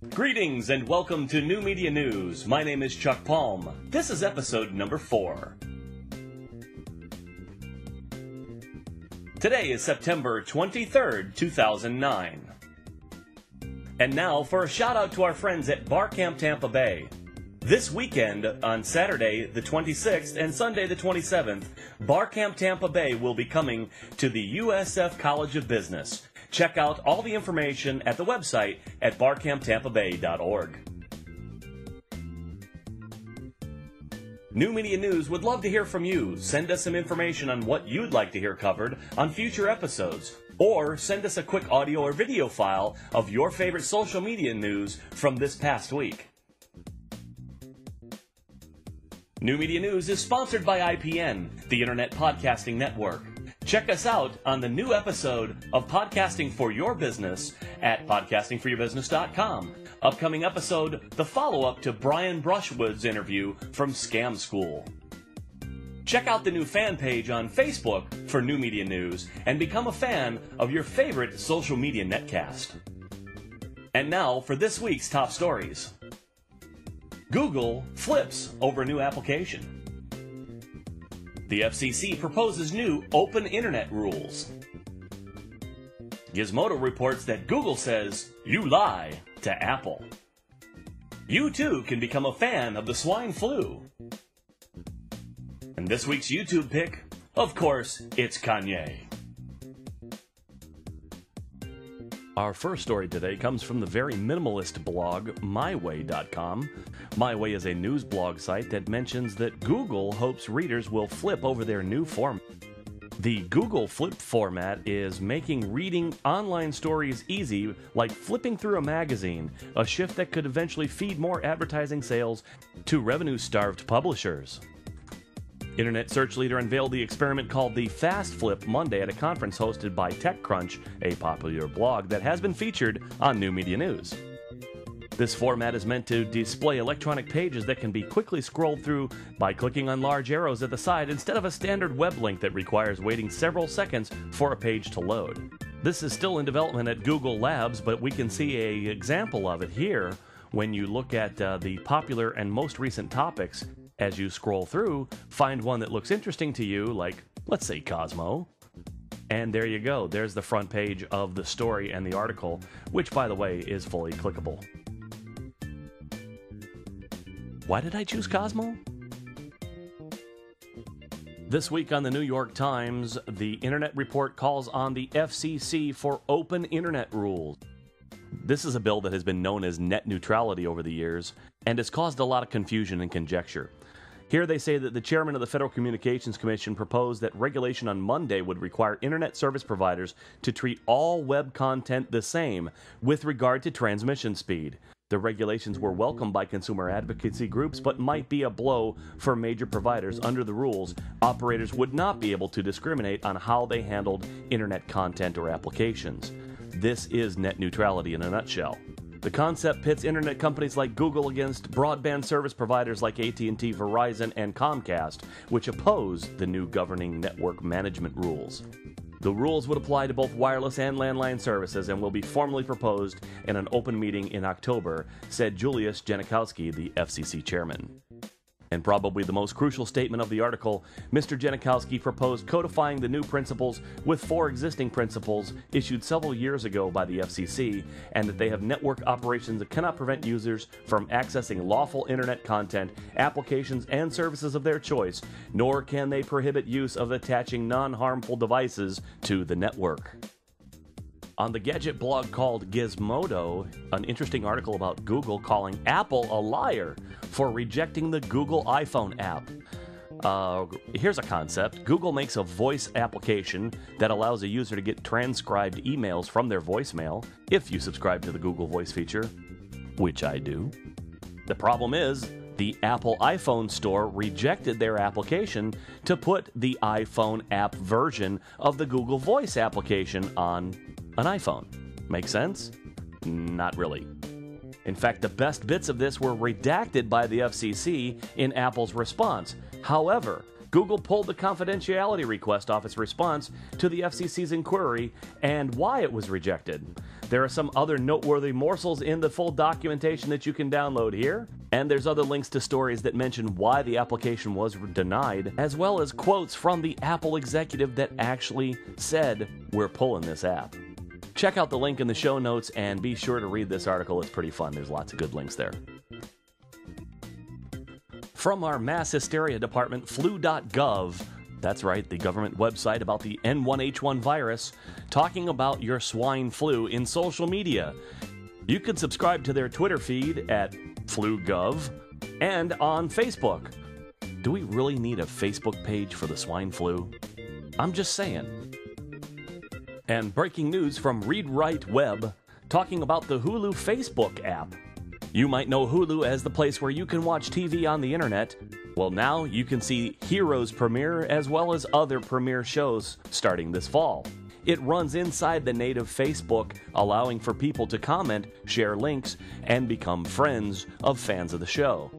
Greetings and welcome to New Media News. My name is Chuck Palm. This is episode number 4. Today is September 23rd, 2009. And now for a shout out to our friends at Bar Camp Tampa Bay. This weekend, on Saturday the 26th and Sunday the 27th, Bar Camp Tampa Bay will be coming to the USF College of Business. Check out all the information at the website at barcamptampabay.org. New Media News would love to hear from you. Send us some information on what you'd like to hear covered on future episodes. Or send us a quick audio or video file of your favorite social media news from this past week. New Media News is sponsored by IPN, the Internet Podcasting Network. Check us out on the new episode of Podcasting for Your Business at podcastingforyourbusiness.com. Upcoming episode, the follow-up to Brian Brushwood's interview from Scam School. Check out the new fan page on Facebook for New Media News and become a fan of your favorite social media netcast. And now for this week's top stories. Google flips over new application. The FCC proposes new open internet rules. Gizmodo reports that Google says, "You lie," to Apple. You too can become a fan of the swine flu. And this week's YouTube pick, of course, it's Kanye. Our first story today comes from the very minimalist blog, myway.com. MyWay is a news blog site that mentions that Google hopes readers will flip over their new format. The Google Flip format is making reading online stories easy, like flipping through a magazine, a shift that could eventually feed more advertising sales to revenue-starved publishers. Internet search leader unveiled the experiment called the Fast Flip Monday at a conference hosted by TechCrunch, a popular blog that has been featured on New Media News. This format is meant to display electronic pages that can be quickly scrolled through by clicking on large arrows at the side instead of a standard web link that requires waiting several seconds for a page to load. This is still in development at Google Labs, but we can see an example of it here when you look at the popular and most recent topics. As you scroll through, find one that looks interesting to you, like, let's say, Cosmo. And there you go. There's the front page of the story and the article, which, by the way, is fully clickable. Why did I choose Cosmo? This week on the New York Times, the Internet Report calls on the FCC for open internet rules. This is a bill that has been known as net neutrality over the years and has caused a lot of confusion and conjecture. Here they say that the chairman of the Federal Communications Commission proposed that regulation on Monday would require internet service providers to treat all web content the same with regard to transmission speed. The regulations were welcomed by consumer advocacy groups, but might be a blow for major providers. Under the rules, operators would not be able to discriminate on how they handled internet content or applications. This is net neutrality in a nutshell. The concept pits internet companies like Google against broadband service providers like AT&T, Verizon, and Comcast, which oppose the new governing network management rules. The rules would apply to both wireless and landline services and will be formally proposed in an open meeting in October, said Julius Janikowski, the FCC chairman. And probably the most crucial statement of the article, Mr. Janikowski proposed codifying the new principles with 4 existing principles issued several years ago by the FCC, and that they have network operations that cannot prevent users from accessing lawful internet content, applications, and services of their choice, nor can they prohibit use of attaching non-harmful devices to the network. On the gadget blog called Gizmodo, an interesting article about Google calling Apple a liar for rejecting the Google iPhone app. Here's a concept. Google makes a voice application that allows a user to get transcribed emails from their voicemail, if you subscribe to the Google Voice feature, which I do. The problem is, the Apple iPhone store rejected their application to put the iPhone app version of the Google Voice application on an iPhone. Make sense? Not really. In fact, the best bits of this were redacted by the FCC in Apple's response. However, Google pulled the confidentiality request off its response to the FCC's inquiry and why it was rejected. There are some other noteworthy morsels in the full documentation that you can download here, and there's other links to stories that mention why the application was denied, as well as quotes from the Apple executive that actually said, "We're pulling this app." Check out the link in the show notes and be sure to read this article. It's pretty fun. There's lots of good links there. From our mass hysteria department, flu.gov, that's right, the government website about the N1H1 virus, talking about your swine flu in social media. You can subscribe to their Twitter feed at Flugov and on Facebook. Do we really need a Facebook page for the swine flu? I'm just saying. And breaking news from Read Write Web, talking about the Hulu Facebook app. You might know Hulu as the place where you can watch TV on the internet. Well, now you can see Heroes premiere as well as other premiere shows starting this fall. It runs inside the native Facebook, allowing for people to comment, share links, and become friends of fans of the show.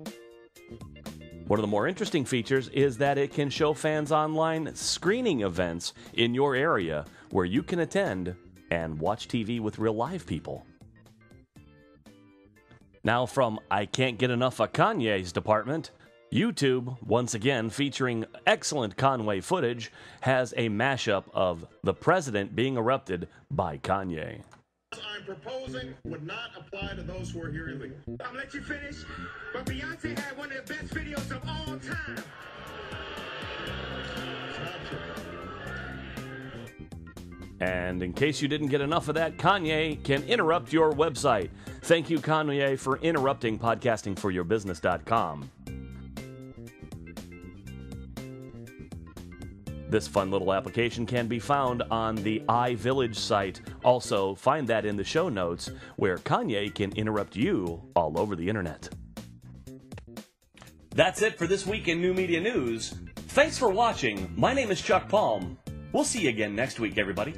One of the more interesting features is that it can show fans online screening events in your area where you can attend and watch TV with real live people. Now from I Can't Get Enough of Kanyes Department, YouTube, once again featuring excellent Conway footage, has a mashup of the president being erupted by Kanye. I'm proposing would not apply to those who are here illegally. I'll let you finish, but Beyonce had one of the best videos of all time. It's not true. And in case you didn't get enough of that, Kanye can interrupt your website. Thank you, Kanye, for interrupting podcastingforyourbusiness.com. This fun little application can be found on the iVillage site. Also, find that in the show notes, where Kanye can interrupt you all over the internet. That's it for this week in New Media News. Thanks for watching. My name is Chuck Palm. We'll see you again next week, everybody.